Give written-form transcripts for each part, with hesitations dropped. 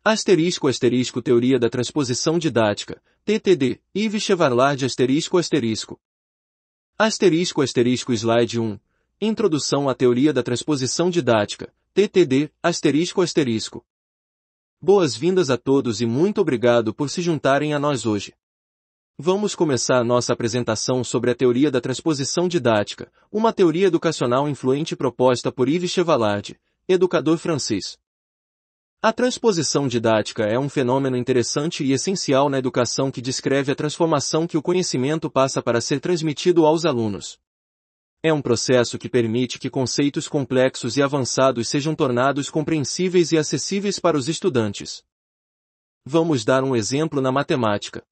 Asterisco asterisco Teoria da Transposição Didática, TTD, Yves Chevalard asterisco asterisco. Asterisco asterisco Slide 1. Introdução à Teoria da Transposição Didática, TTD, asterisco asterisco. Boas-vindas a todos e muito obrigado por se juntarem a nós hoje. Vamos começar nossa apresentação sobre a Teoria da Transposição Didática, uma teoria educacional influente proposta por Yves Chevalard, educador francês. A transposição didática é um fenômeno interessante e essencial na educação que descreve a transformação que o conhecimento passa para ser transmitido aos alunos. É um processo que permite que conceitos complexos e avançados sejam tornados compreensíveis e acessíveis para os estudantes. Vamos dar um exemplo na matemática.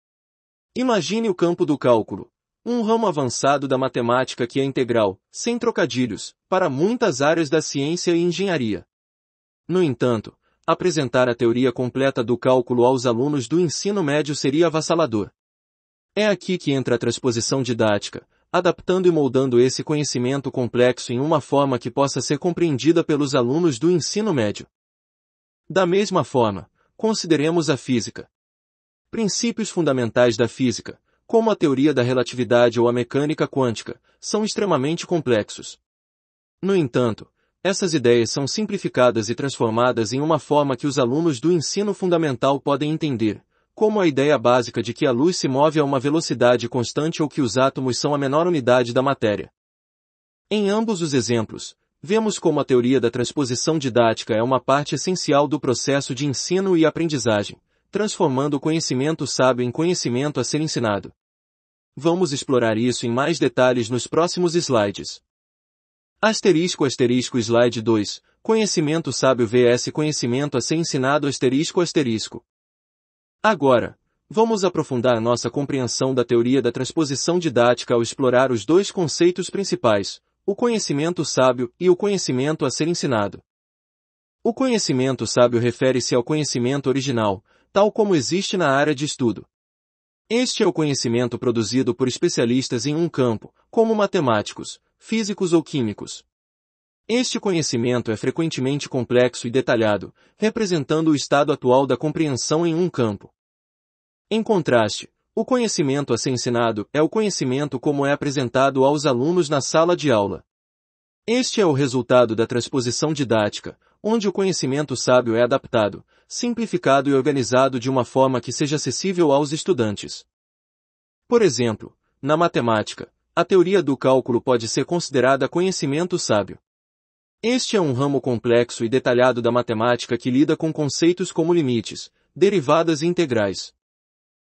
Imagine o campo do cálculo, um ramo avançado da matemática que é integral, sem trocadilhos, para muitas áreas da ciência e engenharia. No entanto, apresentar a teoria completa do cálculo aos alunos do ensino médio seria avassalador. É aqui que entra a transposição didática, adaptando e moldando esse conhecimento complexo em uma forma que possa ser compreendida pelos alunos do ensino médio. Da mesma forma, consideremos a física. Princípios fundamentais da física, como a teoria da relatividade ou a mecânica quântica, são extremamente complexos. No entanto, essas ideias são simplificadas e transformadas em uma forma que os alunos do ensino fundamental podem entender, como a ideia básica de que a luz se move a uma velocidade constante ou que os átomos são a menor unidade da matéria. Em ambos os exemplos, vemos como a teoria da transposição didática é uma parte essencial do processo de ensino e aprendizagem, transformando o conhecimento sábio em conhecimento a ser ensinado. Vamos explorar isso em mais detalhes nos próximos slides. Asterisco asterisco Slide 2, Conhecimento sábio vs conhecimento a ser ensinado asterisco asterisco. Agora, vamos aprofundar nossa compreensão da teoria da transposição didática ao explorar os dois conceitos principais, o conhecimento sábio e o conhecimento a ser ensinado. O conhecimento sábio refere-se ao conhecimento original, tal como existe na área de estudo. Este é o conhecimento produzido por especialistas em um campo, como matemáticos, físicos ou químicos. Este conhecimento é frequentemente complexo e detalhado, representando o estado atual da compreensão em um campo. Em contraste, o conhecimento a ser ensinado é o conhecimento como é apresentado aos alunos na sala de aula. Este é o resultado da transposição didática, onde o conhecimento sábio é adaptado, simplificado e organizado de uma forma que seja acessível aos estudantes. Por exemplo, na matemática, a teoria do cálculo pode ser considerada conhecimento sábio. Este é um ramo complexo e detalhado da matemática que lida com conceitos como limites, derivadas e integrais.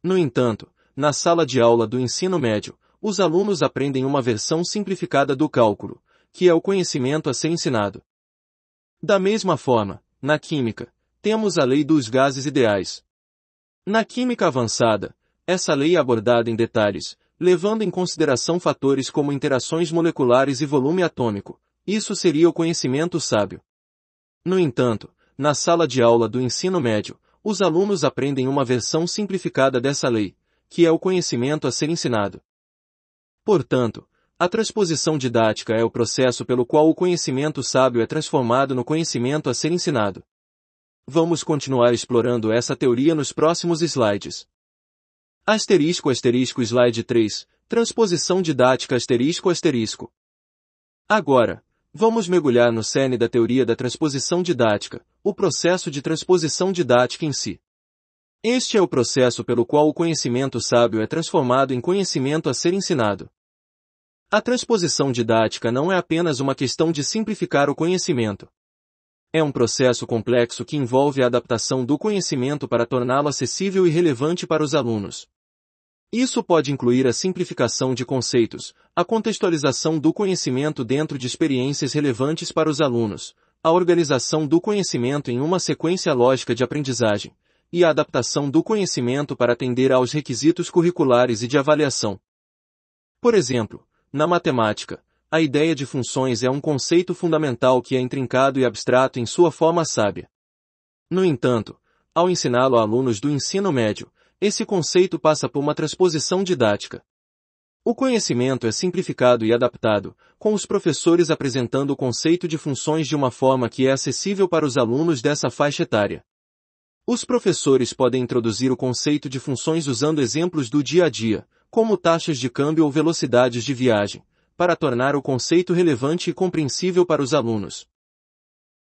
No entanto, na sala de aula do ensino médio, os alunos aprendem uma versão simplificada do cálculo, que é o conhecimento a ser ensinado. Da mesma forma, na química, temos a lei dos gases ideais. Na química avançada, essa lei é abordada em detalhes, levando em consideração fatores como interações moleculares e volume atômico. Isso seria o conhecimento sábio. No entanto, na sala de aula do ensino médio, os alunos aprendem uma versão simplificada dessa lei, que é o conhecimento a ser ensinado. Portanto, a transposição didática é o processo pelo qual o conhecimento sábio é transformado no conhecimento a ser ensinado. Vamos continuar explorando essa teoria nos próximos slides. Asterisco asterisco Slide 3, Transposição didática asterisco asterisco. Agora, vamos mergulhar no cerne da teoria da transposição didática, o processo de transposição didática em si. Este é o processo pelo qual o conhecimento sábio é transformado em conhecimento a ser ensinado. A transposição didática não é apenas uma questão de simplificar o conhecimento. É um processo complexo que envolve a adaptação do conhecimento para torná-lo acessível e relevante para os alunos. Isso pode incluir a simplificação de conceitos, a contextualização do conhecimento dentro de experiências relevantes para os alunos, a organização do conhecimento em uma sequência lógica de aprendizagem, e a adaptação do conhecimento para atender aos requisitos curriculares e de avaliação. Por exemplo, na matemática, a ideia de funções é um conceito fundamental que é intrincado e abstrato em sua forma sábia. No entanto, ao ensiná-lo a alunos do ensino médio, esse conceito passa por uma transposição didática. O conhecimento é simplificado e adaptado, com os professores apresentando o conceito de funções de uma forma que é acessível para os alunos dessa faixa etária. Os professores podem introduzir o conceito de funções usando exemplos do dia a dia, como taxas de câmbio ou velocidades de viagem, para tornar o conceito relevante e compreensível para os alunos.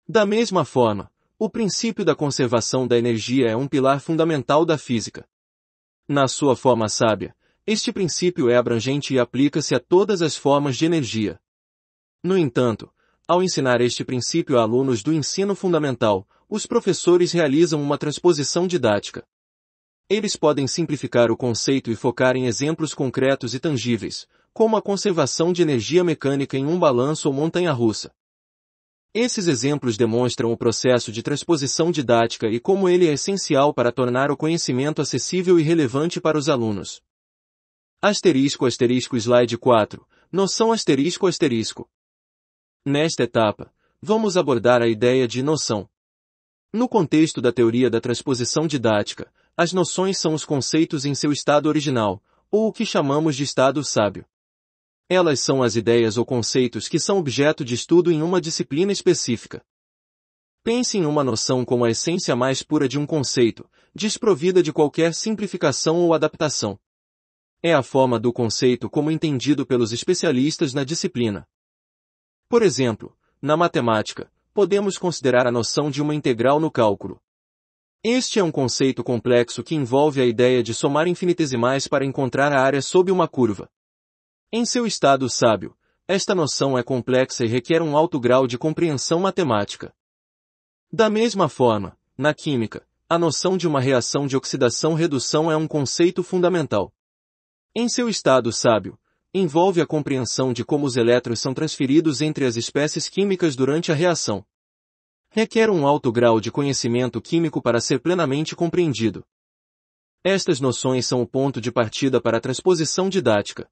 Da mesma forma, o princípio da conservação da energia é um pilar fundamental da física. Na sua forma sábia, este princípio é abrangente e aplica-se a todas as formas de energia. No entanto, ao ensinar este princípio a alunos do ensino fundamental, os professores realizam uma transposição didática. Eles podem simplificar o conceito e focar em exemplos concretos e tangíveis, como a conservação de energia mecânica em um balanço ou montanha-russa. Esses exemplos demonstram o processo de transposição didática e como ele é essencial para tornar o conhecimento acessível e relevante para os alunos. Slide 4. Noção ***. Nesta etapa, vamos abordar a ideia de noção. No contexto da teoria da transposição didática, as noções são os conceitos em seu estado original, ou o que chamamos de estado sábio. Elas são as ideias ou conceitos que são objeto de estudo em uma disciplina específica. Pense em uma noção como a essência mais pura de um conceito, desprovida de qualquer simplificação ou adaptação. É a forma do conceito como entendido pelos especialistas na disciplina. Por exemplo, na matemática, podemos considerar a noção de uma integral no cálculo. Este é um conceito complexo que envolve a ideia de somar infinitesimais para encontrar a área sob uma curva. Em seu estado sábio, esta noção é complexa e requer um alto grau de compreensão matemática. Da mesma forma, na química, a noção de uma reação de oxidação-redução é um conceito fundamental. Em seu estado sábio, envolve a compreensão de como os elétrons são transferidos entre as espécies químicas durante a reação. Requer um alto grau de conhecimento químico para ser plenamente compreendido. Estas noções são o ponto de partida para a transposição didática.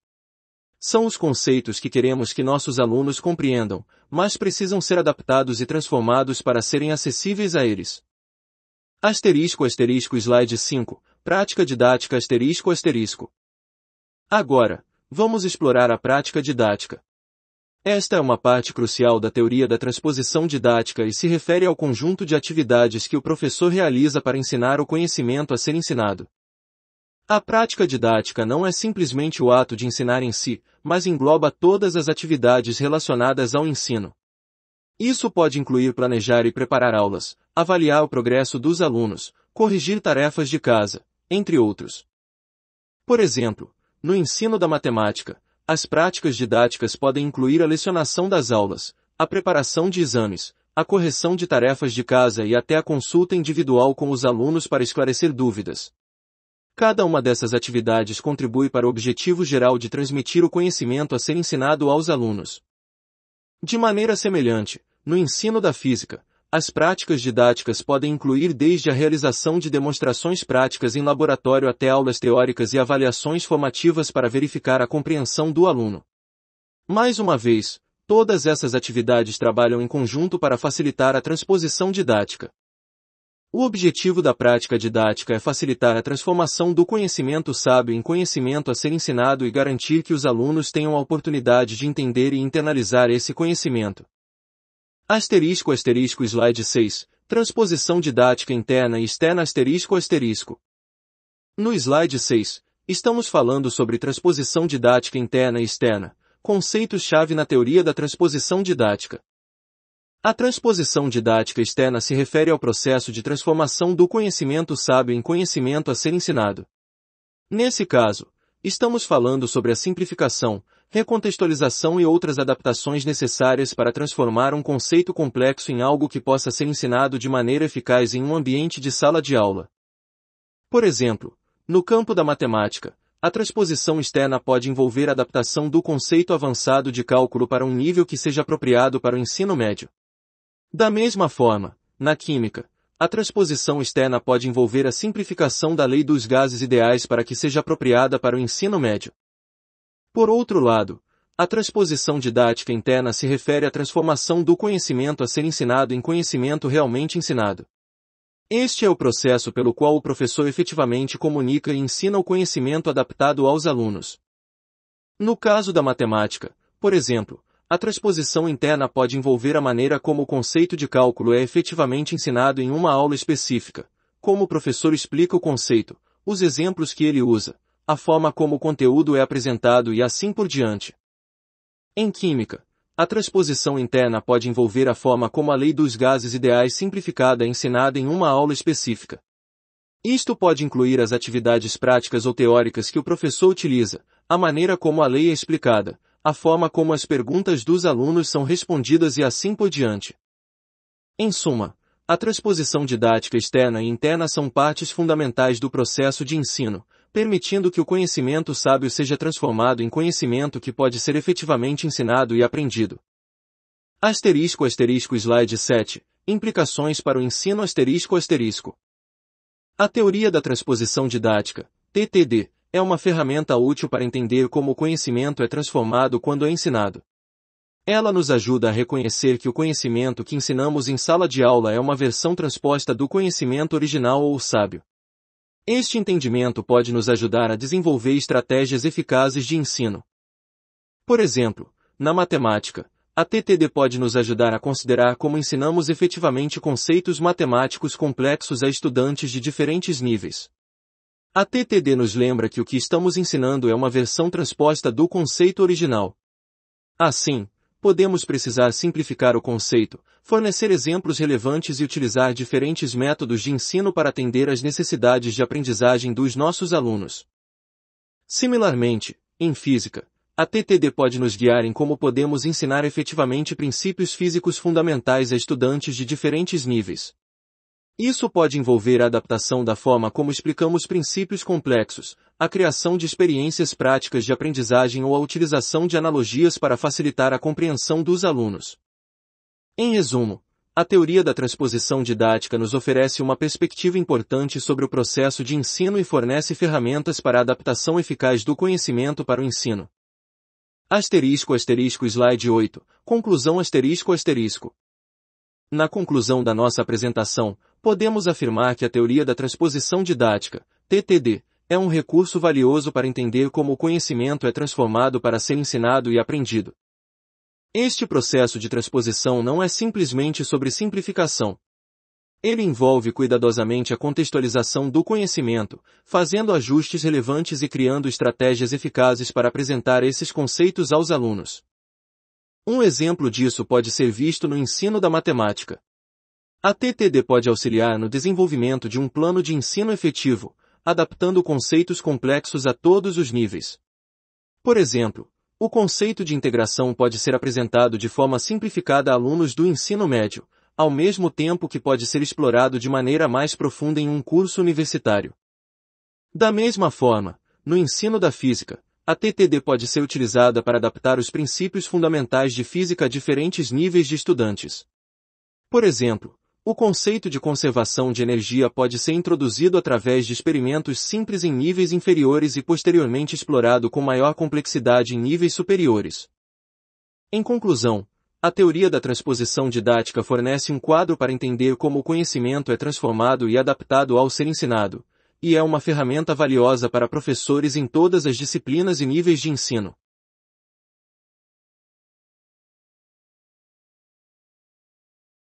São os conceitos que queremos que nossos alunos compreendam, mas precisam ser adaptados e transformados para serem acessíveis a eles. Slide 5. Prática didática ***. Agora, vamos explorar a prática didática. Esta é uma parte crucial da teoria da transposição didática e se refere ao conjunto de atividades que o professor realiza para ensinar o conhecimento a ser ensinado. A prática didática não é simplesmente o ato de ensinar em si, mas engloba todas as atividades relacionadas ao ensino. Isso pode incluir planejar e preparar aulas, avaliar o progresso dos alunos, corrigir tarefas de casa, entre outros. Por exemplo, no ensino da matemática, as práticas didáticas podem incluir a lecionação das aulas, a preparação de exames, a correção de tarefas de casa e até a consulta individual com os alunos para esclarecer dúvidas. Cada uma dessas atividades contribui para o objetivo geral de transmitir o conhecimento a ser ensinado aos alunos. De maneira semelhante, no ensino da física, as práticas didáticas podem incluir desde a realização de demonstrações práticas em laboratório até aulas teóricas e avaliações formativas para verificar a compreensão do aluno. Mais uma vez, todas essas atividades trabalham em conjunto para facilitar a transposição didática. O objetivo da prática didática é facilitar a transformação do conhecimento sábio em conhecimento a ser ensinado e garantir que os alunos tenham a oportunidade de entender e internalizar esse conhecimento. Slide 6. Transposição didática interna e externa ***. No slide 6, estamos falando sobre transposição didática interna e externa, conceitos-chave na teoria da transposição didática. A transposição didática externa se refere ao processo de transformação do conhecimento sábio em conhecimento a ser ensinado. Nesse caso, estamos falando sobre a simplificação, recontextualização e outras adaptações necessárias para transformar um conceito complexo em algo que possa ser ensinado de maneira eficaz em um ambiente de sala de aula. Por exemplo, no campo da matemática, a transposição externa pode envolver a adaptação do conceito avançado de cálculo para um nível que seja apropriado para o ensino médio. Da mesma forma, na química, a transposição externa pode envolver a simplificação da lei dos gases ideais para que seja apropriada para o ensino médio. Por outro lado, a transposição didática interna se refere à transformação do conhecimento a ser ensinado em conhecimento realmente ensinado. Este é o processo pelo qual o professor efetivamente comunica e ensina o conhecimento adaptado aos alunos. No caso da matemática, por exemplo, a transposição interna pode envolver a maneira como o conceito de cálculo é efetivamente ensinado em uma aula específica, como o professor explica o conceito, os exemplos que ele usa, a forma como o conteúdo é apresentado e assim por diante. Em química, a transposição interna pode envolver a forma como a lei dos gases ideais simplificada é ensinada em uma aula específica. Isto pode incluir as atividades práticas ou teóricas que o professor utiliza, a maneira como a lei é explicada, a forma como as perguntas dos alunos são respondidas e assim por diante. Em suma, a transposição didática externa e interna são partes fundamentais do processo de ensino, permitindo que o conhecimento sábio seja transformado em conhecimento que pode ser efetivamente ensinado e aprendido. Slide 7. Implicações para o ensino ***. A teoria da transposição didática, TTD, é uma ferramenta útil para entender como o conhecimento é transformado quando é ensinado. Ela nos ajuda a reconhecer que o conhecimento que ensinamos em sala de aula é uma versão transposta do conhecimento original ou sábio. Este entendimento pode nos ajudar a desenvolver estratégias eficazes de ensino. Por exemplo, na matemática, a TTD pode nos ajudar a considerar como ensinamos efetivamente conceitos matemáticos complexos a estudantes de diferentes níveis. A TTD nos lembra que o que estamos ensinando é uma versão transposta do conceito original. Assim, podemos precisar simplificar o conceito, fornecer exemplos relevantes e utilizar diferentes métodos de ensino para atender às necessidades de aprendizagem dos nossos alunos. Similarmente, em física, a TTD pode nos guiar em como podemos ensinar efetivamente princípios físicos fundamentais a estudantes de diferentes níveis. Isso pode envolver a adaptação da forma como explicamos princípios complexos, a criação de experiências práticas de aprendizagem ou a utilização de analogias para facilitar a compreensão dos alunos. Em resumo, a teoria da transposição didática nos oferece uma perspectiva importante sobre o processo de ensino e fornece ferramentas para a adaptação eficaz do conhecimento para o ensino. Slide 8. Conclusão Na conclusão da nossa apresentação, podemos afirmar que a teoria da transposição didática, TTD, é um recurso valioso para entender como o conhecimento é transformado para ser ensinado e aprendido. Este processo de transposição não é simplesmente sobre simplificação. Ele envolve cuidadosamente a contextualização do conhecimento, fazendo ajustes relevantes e criando estratégias eficazes para apresentar esses conceitos aos alunos. Um exemplo disso pode ser visto no ensino da matemática. A TTD pode auxiliar no desenvolvimento de um plano de ensino efetivo, adaptando conceitos complexos a todos os níveis. Por exemplo, o conceito de integração pode ser apresentado de forma simplificada a alunos do ensino médio, ao mesmo tempo que pode ser explorado de maneira mais profunda em um curso universitário. Da mesma forma, no ensino da física, a TTD pode ser utilizada para adaptar os princípios fundamentais de física a diferentes níveis de estudantes. Por exemplo, o conceito de conservação de energia pode ser introduzido através de experimentos simples em níveis inferiores e posteriormente explorado com maior complexidade em níveis superiores. Em conclusão, a teoria da transposição didática fornece um quadro para entender como o conhecimento é transformado e adaptado ao ser ensinado, e é uma ferramenta valiosa para professores em todas as disciplinas e níveis de ensino.